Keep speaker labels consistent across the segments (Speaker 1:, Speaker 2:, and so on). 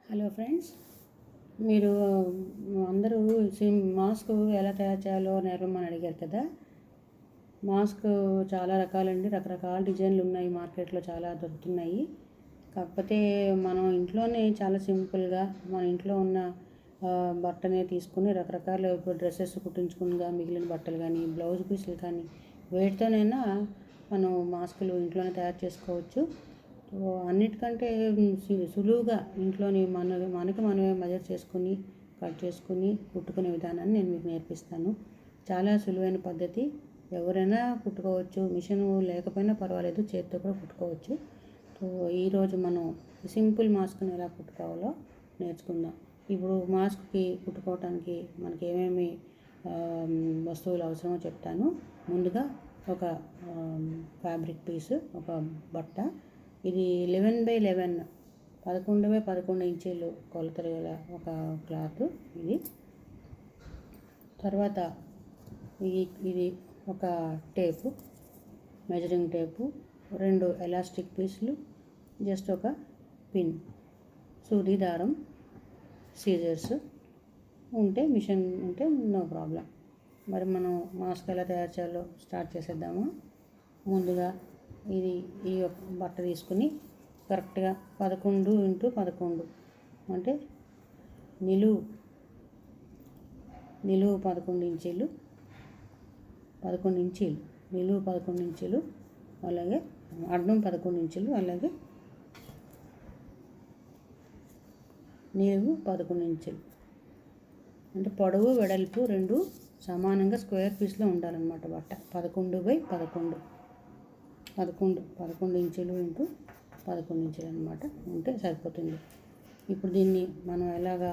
Speaker 1: Hello friends, మీరు అందరూ mask ఎలా తయారు చేయాలో నేర్పమని అడిగారు కదా. మాస్క్ చాలా రకాలండి, రకరకాల డిజైన్లు ఉన్నాయి, మార్కెట్లో చాలా దొరుకుతున్నాయి. కాకపోతే మనం ఇంట్లోనే చాలా సింపుల్గా మన ఇంట్లో ఉన్న బట్టనే తీసుకుని రకరకాల డ్రెస్సెస్ కుట్టించుకునిగా మిగిలిన బట్టలు కానీ బ్లౌజ్ పీసులు కానీ వేటితోనైనా మనం మాస్కులు ఇంట్లోనే తయారు చేసుకోవచ్చు. అన్నిటికంటే సులువుగా ఇంట్లోని మనకి మనమే మెజర్ చేసుకుని కట్ చేసుకుని కుట్టుకునే విధానాన్ని నేను మీకు నేర్పిస్తాను. చాలా సులువైన పద్ధతి, ఎవరైనా కుట్టుకోవచ్చు. మిషన్ లేకపోయినా పర్వాలేదు, చేతితో కూడా కుట్టుకోవచ్చు. సో ఈరోజు మనం సింపుల్ మాస్క్ని ఎలా కుట్టుకోవాలో నేర్చుకుందాం. ఇప్పుడు మాస్క్కి కుట్టుకోవటానికి మనకి ఏమేమి వస్తువులు అవసరమో చెప్తాను. ముందుగా ఒక ఫ్యాబ్రిక్ పీసు, ఒక బట్ట. ఇది 11x11 11x11 ఇంచీలు కొలతలు గల ఒక క్లాత్ ఇది. తర్వాత ఇది ఒక టేపు, మెజరింగ్ టేపు, 2 ఎలాస్టిక్ పీసులు, జస్ట్ ఒక పిన్, సూది దారం, సీజర్స్ ఉంటే మిషన్ ఉంటే నో ప్రాబ్లం. మరి మనం మాస్క్ ఎలా తయారు చేయాలో స్టార్ట్ చేసేద్దాము. ముందుగా ఈ బట్ట తీసుకుని కరెక్ట్గా 11x11 అంటే నిలువు 11 ఇంచీలు, 11 ఇంచీలు నిలువు 11 ఇంచీలు, అలాగే అడ్డం 11 ఇంచీలు, అలాగే నిలువు 11 ఇంచీలు. అంటే పొడవు వెడల్పు రెండు సమానంగా స్క్వేర్ పీస్లో ఉండాలన్నమాట. బట్ట 11x11 11 ఇంచీలు ఇంటూ 11 ఇంచీలు అనమాట ఉంటే సరిపోతుంది. ఇప్పుడు దీన్ని మనం ఎలాగా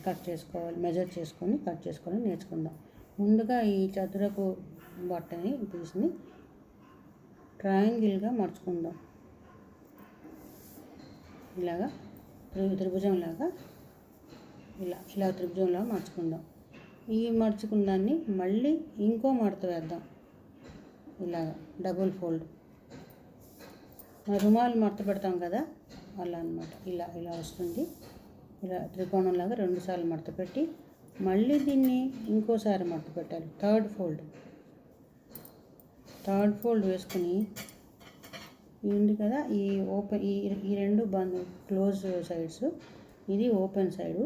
Speaker 1: కట్ చేసుకోవాలి, మెజర్ చేసుకొని కట్ చేసుకొని నేర్చుకుందాం. ముందుగా ఈ చతురపు బట్టని పీస్ని ట్రయాంగిల్గా మర్చుకుందాం. ఇలాగా త్రిభుజంలాగా ఇలా త్రిభుజంలాగా మర్చుకుందాం. ఈ మర్చుకున్న దాన్ని మళ్ళీ ఇంకో మడత వేద్దాం. ఇలాగ డబుల్ ఫోల్డ్, రుమాలు మడత పెడతాం కదా అలా అన్నమాట. ఇలా వస్తుంది. ఇలా త్రికోణంలాగా 2 సార్లు మడత పెట్టి మళ్ళీ దీన్ని ఇంకోసారి మడత పెట్టాలి. థర్డ్ ఫోల్డ్ వేసుకుని ఉంది కదా, ఈ ఓపెన్ ఈ రెండు బంద్ క్లోజ్ సైడ్స్, ఇది ఓపెన్ సైడు.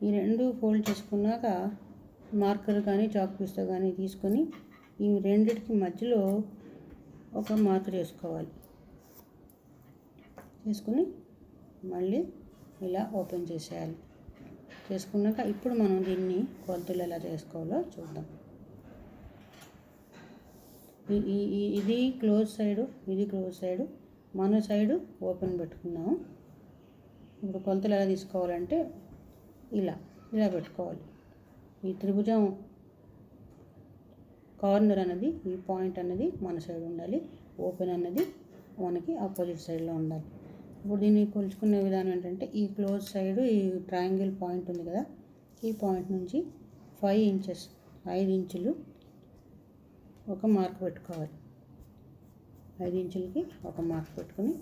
Speaker 1: ఈ రెండు ఫోల్డ్ చేసుకున్నాక మార్కర్ కానీ చాక్ పీస్తో కానీ తీసుకొని ఈ రెండిటికి మధ్యలో ఒక మార్క్ చేసుకుని మళ్ళీ ఇలా ఓపెన్ చేసేయాలి. చేసుకున్నాక ఇప్పుడు మనం దీన్ని కొలతలు ఎలా చేసుకోవాలో చూద్దాం. ఇది క్లోజ్ సైడు, ఇది క్లోజ్ సైడు, మన సైడు ఓపెన్ పెట్టుకున్నాము. ఇప్పుడు కొలతలు ఎలా తీసుకోవాలంటే ఇలా పెట్టుకోవాలి. ఈ త్రిభుజం కార్నర్ అన్నది, ఈ పాయింట్ అన్నది మన సైడ్ ఉండాలి, ఓపెన్ అన్నది మనకి ఆపోజిట్ సైడ్లో ఉండాలి. ఇప్పుడు దీన్ని కొలుచుకునే విధానం ఏంటంటే, ఈ క్లోజ్ సైడ్ ఈ ట్రయాంగిల్ పాయింట్ ఉంది కదా, ఈ పాయింట్ నుంచి 5 ఇంచెస్ 5 ఇంచులు ఒక మార్క్ పెట్టుకోవాలి. 5 ఇంచులకి ఒక మార్క్ పెట్టుకుని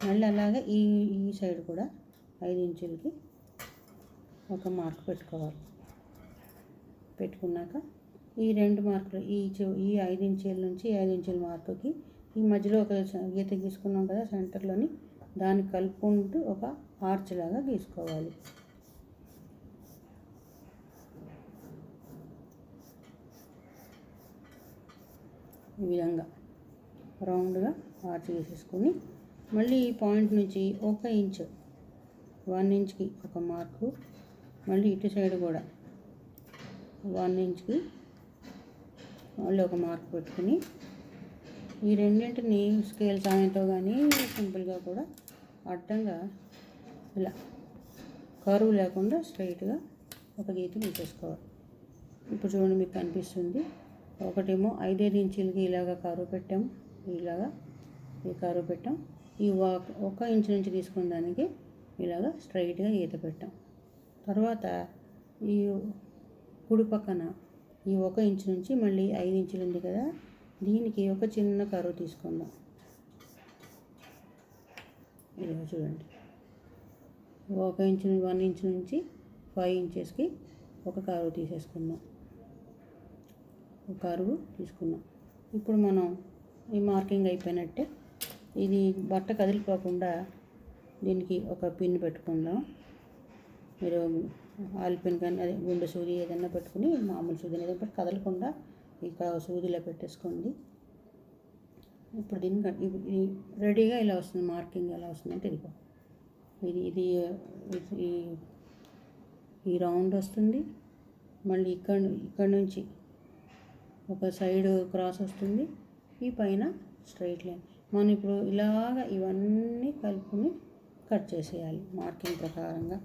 Speaker 1: మళ్ళీ అలాగే ఈ సైడ్ కూడా 5 ఇంచులకి ఒక మార్క్ పెట్టుకోవాలి. పెట్టుకున్నాక ఈ 2 మార్కులు ఈ 5 ఇంచీల నుంచి 5 ఇంచుల మార్కుకి ఈ మధ్యలో ఒక గీత గీసుకున్నాం కదా సెంటర్లోని, దాన్ని కలుపుకుంటూ ఒక ఆర్చ్ లాగా గీసుకోవాలి. ఈ విధంగా రౌండ్గా ఆర్చ్ గీసేసుకొని మళ్ళీ ఈ పాయింట్ నుంచి 1 ఇంచు 1 ఇంచ్కి ఒక మార్కు, మళ్ళీ ఇటు సైడ్ కూడా 1 ఇంచ్కి మళ్ళీ ఒక మార్క్ పెట్టుకుని ఈ రెండింటిని స్కేల్ సాయంతో కానీ సింపుల్గా కూడా అడ్డంగా ఇలా కరువు లేకుండా స్ట్రైట్గా ఒక గీత గీసేసుకోవాలి. ఇప్పుడు చూడండి, మీకు కనిపిస్తుంది. ఒకటేమో 5 ఇంచులకి ఇలాగ కరువు పెట్టాం, ఇలాగా ఈ కరువు పెట్టాం. ఈ 1 ఇంచు నుంచి తీసుకున్న దానికి ఇలాగ స్ట్రైట్గా గీత పెట్టాం. తర్వాత ఈ కుడి పక్కన ఈ 1 ఇంచు నుంచి మళ్ళీ 5 ఇంచులు ఉంది కదా, దీనికి ఒక చిన్న కరువు తీసుకుందాం. ఇలా చూడండి, 1 ఇంచ్ నుంచి 5 ఇంచెస్కి ఒక కర్వ్ తీసేసుకుందాం. ఒక కర్వ్ తీసుకున్నాం. ఇప్పుడు మనం ఈ మార్కింగ్ అయిపోయినట్టే. ఇది బట్ట కదిలిపోకుండా దీనికి ఒక పిన్ పెట్టుకుందాం. మీరు ఆయిల్ పిన్ కానీ అదే గుండె సూది ఏదైనా పెట్టుకుని మామూలు సూది ఏదైనా పెట్టి కదలకుండా ఇక్కడ సూదిలో పెట్టేసుకోండి. ఇప్పుడు దీన్ని రెడీగా ఇలా వస్తుంది. మార్కింగ్ ఎలా వస్తుందంటే ఇదిగో ఇది ఈ రౌండ్ వస్తుంది. మళ్ళీ ఇక్కడ నుంచి ఒక సైడ్ క్రాస్ వస్తుంది. ఈ పైన స్ట్రైట్ లైన్. మనం ఇప్పుడు ఇలాగ ఇవన్నీ కలుపుకొని కట్ చేసేయాలి మార్కింగ్ ప్రకారంగా.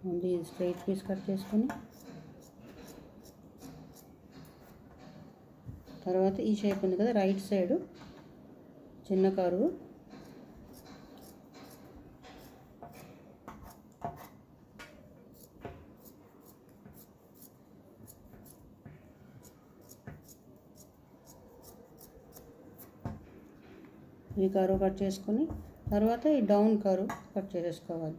Speaker 1: ముందు ఇది స్ట్రైట్ పీస్ కట్ చేసుకొని తర్వాత ఈ షేప్ ఉంది కదా రైట్ సైడు చిన్న కరువు ఈ కరువు కట్ చేసుకొని తర్వాత ఈ డౌన్ కరువు కట్ చేసేసుకోవాలి.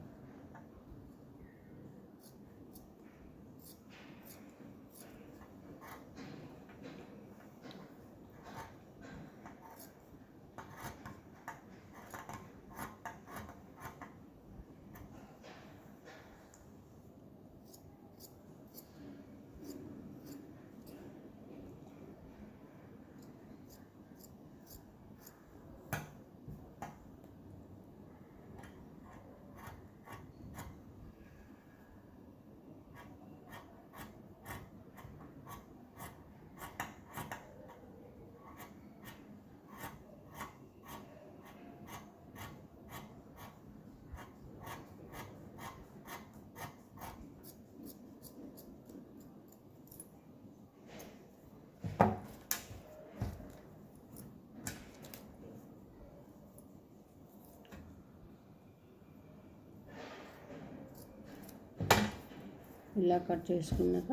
Speaker 1: ఇలా కట్ చేసుకున్నాక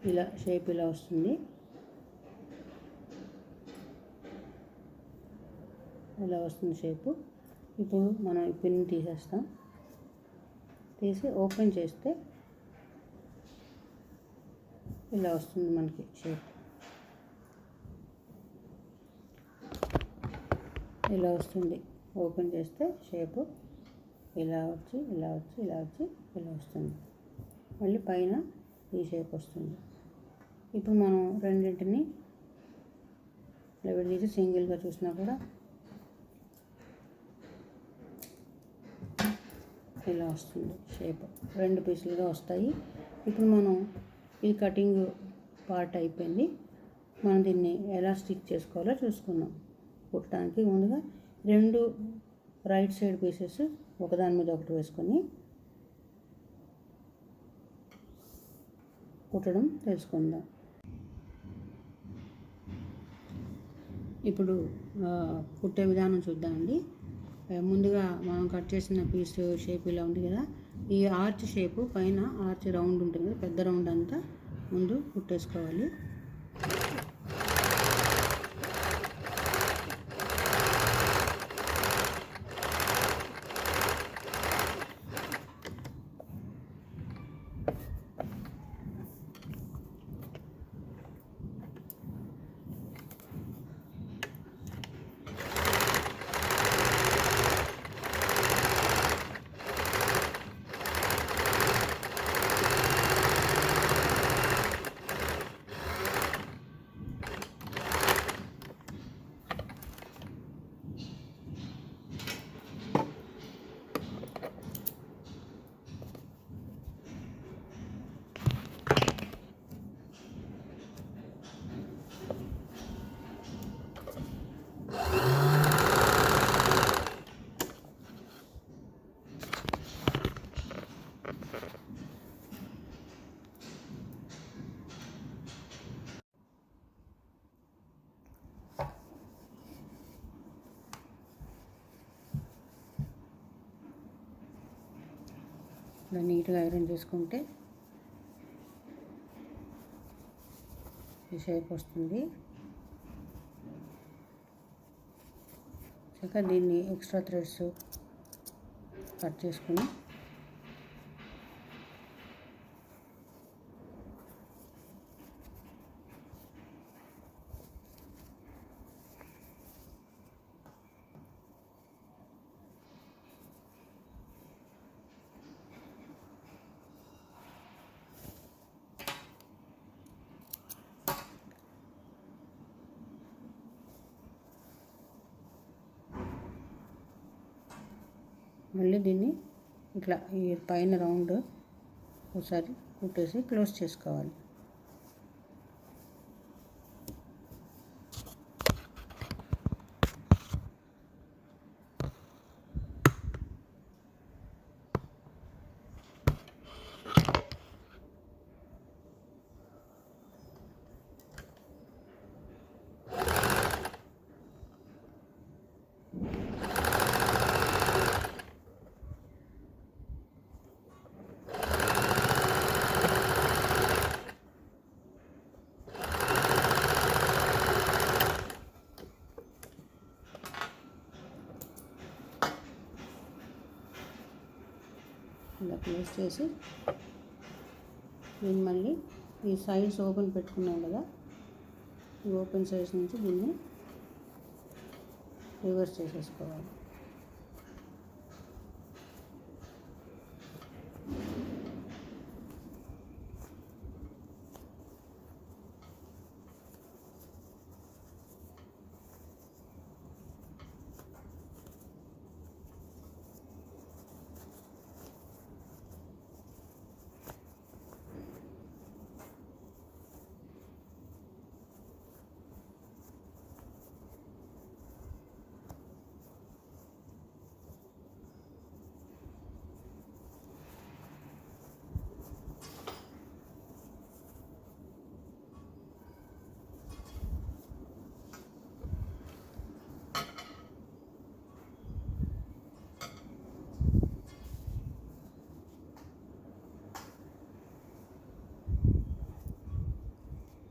Speaker 1: ఇలా షేప్ ఇలా వస్తుంది. ఇలా వస్తుంది షేపు. ఇప్పుడు మనం ఈ పిన్ తీసేస్తాం. తీసి ఓపెన్ చేస్తే ఇలా వస్తుంది మనకి షేప్. ఇలా వస్తుంది. ఓపెన్ చేస్తే షేపు ఇలా వచ్చి ఇలా వచ్చి ఇలా వచ్చి ఇలా వస్తుంది. మళ్ళీ పైన ఈ షేప్ వస్తుంది. ఇప్పుడు మనం రెండింటిని ఇలా తీసి సింగిల్గా చూసినా కూడా ఇలా వస్తుంది షేప్. 2 పీసులుగా వస్తాయి. ఇప్పుడు మనం ఈ కటింగ్ పార్ట్ అయిపోయింది. మనం దీన్ని ఎలా స్టిచ్ చేసుకోవాలో చూసుకుందాం. కుట్టడానికి ముందుగా 2 రైట్ సైడ్ పీసెస్ ఒకదాని మీద ఒకటి వేసుకొని కుట్టడం తెలుసుకుందాం. ఇప్పుడు కుట్టే విధానం చూద్దామండి. ముందుగా మనం కట్ చేసిన పీస్ షేప్ ఇలా ఉంది కదా. ఈ ఆర్చ్ షేపు పైన ఆర్చ్ రౌండ్ ఉంటుంది కదా, పెద్ద రౌండ్ అంతా ముందు కుట్టేసుకోవాలి. ఇలా నీట్గా ఐరన్ చేసుకుంటే ఈ షేప్ వస్తుంది. ఇక దీన్ని ఎక్స్ట్రా థ్రెడ్స్ కట్ చేసుకుని మళ్ళీ దీన్ని ఇట్లా ఈ పైన రౌండ్ ఒకసారి కుట్టేసి క్లోజ్ చేసుకోవాలి. ఇలా క్లోజ్ చేసి దీన్ని మళ్ళీ ఈ సైడ్స్ ఓపెన్ పెట్టుకున్నాం కదా, ఈ ఓపెన్ సైడ్స్ నుంచి దీన్ని రివర్స్ చేసేసుకోవాలి.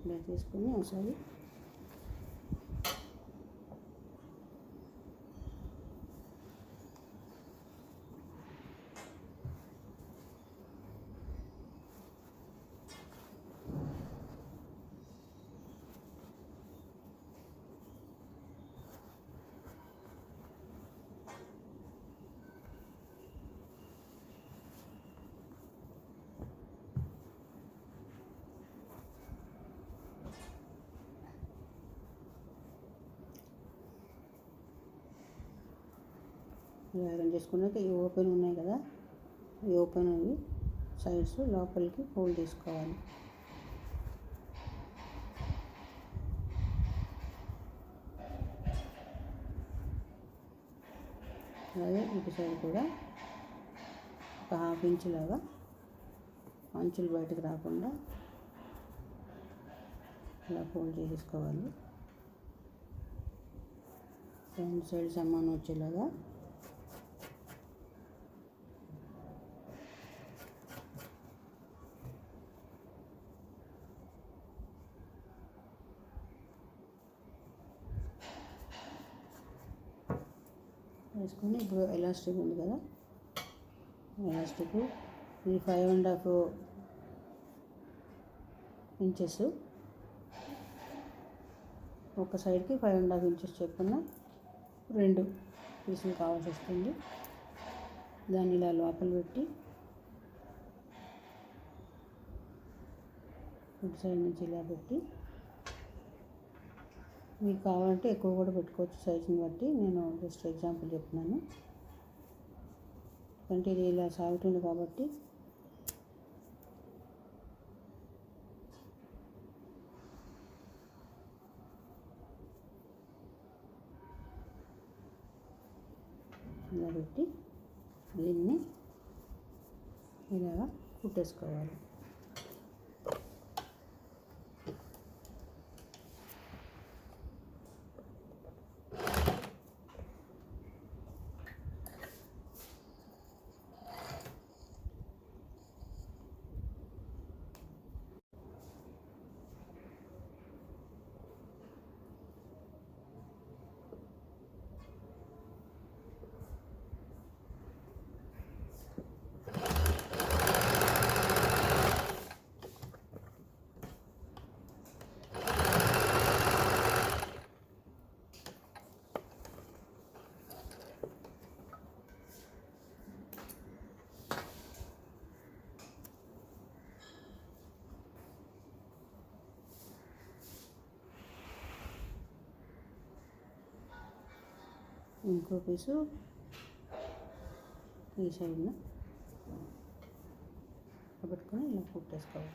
Speaker 1: ఇలా తీసుకుని ఒకసారి ఐరన్ చేసుకున్నాక ఈ ఓపెన్ ఉన్నాయి కదా, ఈ ఓపెన్ అవి సైడ్స్ లోపలికి ఫోల్డ్ చేసుకోవాలి. అలాగే ఇటు సైడ్ కూడా ఒక ½ ఇంచ్ లాగా అంచులు బయటకు రాకుండా ఇలా ఫోల్డ్ చేసుకోవాలి. రెండు సైడ్ సమానం వచ్చేలాగా వేసుకొని ఇప్పుడు ఎలాస్టిక్ ఉంది కదా, ఎలాస్టిక్ ఇది 5½ ఇంచెస్, ఒక సైడ్కి 5½ ఇంచెస్ చొప్పున 2 పీసులు కావాల్సి వస్తుంది. దాన్ని ఇలా లోపల పెట్టి ఇటు సైడ్ నుంచి ఇలా పెట్టి, మీకు కావాలంటే ఎక్కువ కూడా పెట్టుకోవచ్చు సైజుని బట్టి, నేను జస్ట్ ఎగ్జాంపుల్ చెప్తున్నాను. అంటే ఇది ఇలా సాగుతుంది కాబట్టి ఇలా పెట్టి దీన్ని ఇలాగా కుట్టేసుకోవాలి. ఇంకో పీసు ఈ సైడ్న పెట్టుకొని ఇలా కుట్టేసుకోవాలి.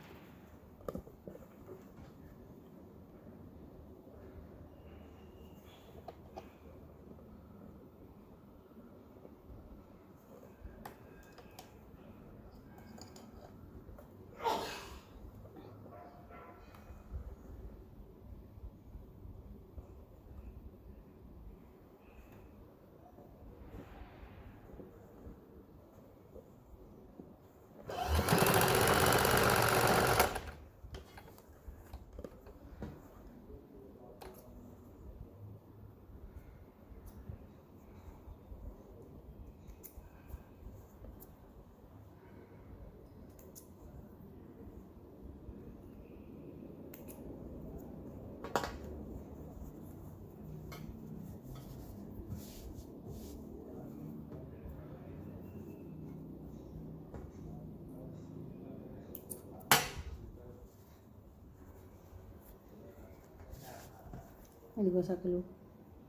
Speaker 1: ఇదిగో సకులు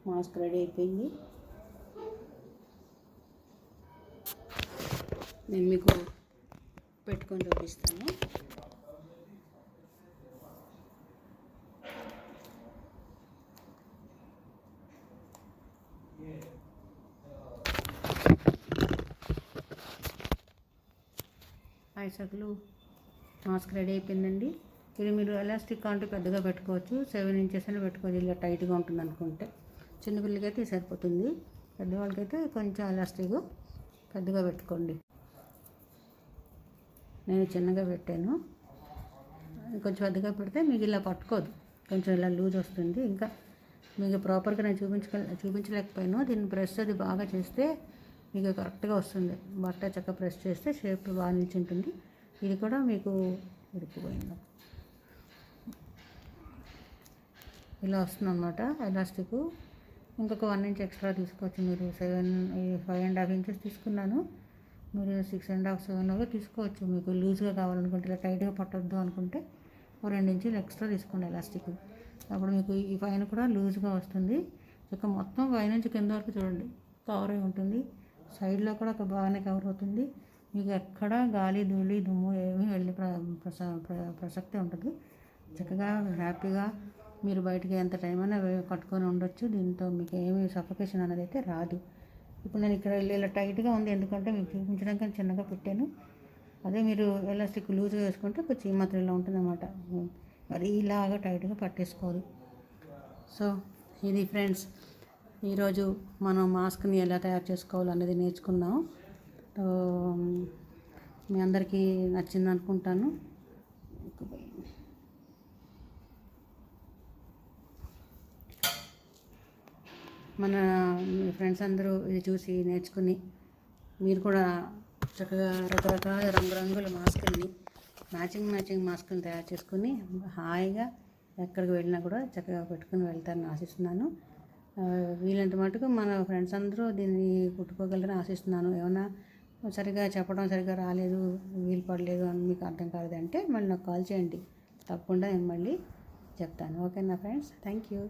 Speaker 1: మాస్క్ రెడీ అయిపోయింది. నేను మీకు పెట్టుకొని చూపిస్తాను. సకులు మాస్క్ రెడీ అయిపోయిందండి. ఇది మీరు ఎలాస్టిక్ అంటే పెద్దగా పెట్టుకోవచ్చు, 7 ఇంచెస్ అని పెట్టుకోవచ్చు. ఇలా టైట్గా ఉంటుంది అనుకుంటే చిన్నపిల్లలకైతే సరిపోతుంది, పెద్దవాళ్ళకైతే కొంచెం ఎలాస్టిక్ పెద్దగా పెట్టుకోండి. నేను చిన్నగా పెట్టాను, కొంచెం పెద్దగా పెడితే మీకు ఇలా పట్టుకోదు, కొంచెం ఇలా లూజ్ వస్తుంది. ఇంకా మీకు ప్రాపర్గా నేను చూపించలేకపోయాను. దీన్ని ప్రెస్ అది బాగా చేస్తే మీకు కరెక్ట్గా వస్తుంది. బట్ట చక్క ప్రెస్ చేస్తే షేప్ బాగా నిల్చుంటుంది. ఇది కూడా మీకు విడిపోయింది, ఇలా వస్తుంది అన్నమాట ఎలాస్టిక్. ఇంకొక 1 ఇంచ్ ఎక్స్ట్రా తీసుకోవచ్చు. మీరు 5.5 ఇంచెస్ తీసుకున్నాను, మీరు 6.5, 7 తీసుకోవచ్చు. మీకు లూజ్గా కావాలనుకుంటే, ఇలా టైట్గా పట్టొద్దు అనుకుంటే 2 ఇంచులు ఎక్స్ట్రా తీసుకోండి ఎలాస్టిక్. అప్పుడు మీకు ఈ పైన కూడా లూజ్గా వస్తుంది. ఇక మొత్తం పైనుంచి కింద వరకు చూడండి కవర్ అయి ఉంటుంది. సైడ్లో కూడా బాగానే కవర్ అవుతుంది. మీకు ఎక్కడ గాలి ధూళి దుమ్ము ఏమీ వెళ్ళి ప్రసక్తి ఉంటుంది. చక్కగా హ్యాపీగా మీరు బయటికి ఎంత టైం అయినా కట్టుకొని ఉండొచ్చు. దీంతో మీకు ఏమీ సఫకేషన్ అనేది అయితే రాదు. ఇప్పుడు నేను ఇక్కడ ఇలా టైట్గా ఉంది, ఎందుకంటే మీకు చూపించడానికి చిన్నగా పెట్టాను. అదే మీరు ఎలాస్టిక్ లూజ్గా వేసుకుంటే కొంచెం ఈ మాత్రం ఇలా ఉంటుంది అన్నమాట. మరి ఇలాగా టైట్గా పట్టేసుకోవాలి. సో ఇది ఫ్రెండ్స్, ఈరోజు మనం మాస్క్ని ఎలా తయారు చేసుకోవాలి అనేది నేర్చుకున్నాం. మీ అందరికీ నచ్చింది అనుకుంటాను. మన ఫ్రెండ్స్ అందరూ ఇది చూసి నేర్చుకుని మీరు కూడా చక్కగా రకరకాల రంగురంగుల మాస్కుల్ని మ్యాచింగ్ మాస్కుల్ని తయారు చేసుకుని హాయిగా ఎక్కడికి వెళ్ళినా కూడా చక్కగా పెట్టుకుని వెళ్తారని ఆశిస్తున్నాను. వీలంత మటుకు మన ఫ్రెండ్స్ అందరూ దీన్ని కుట్టుకోగలరని ఆశిస్తున్నాను. ఏమైనా సరిగా చెప్పడం సరిగా రాలేదు, వీలు పడలేదు అని మీకు అర్థం కాలేదంటే మళ్ళీ నాకు కాల్ చేయండి, తప్పకుండా నేను మళ్ళీ చెప్తాను. ఓకేనా ఫ్రెండ్స్, థ్యాంక్ యూ.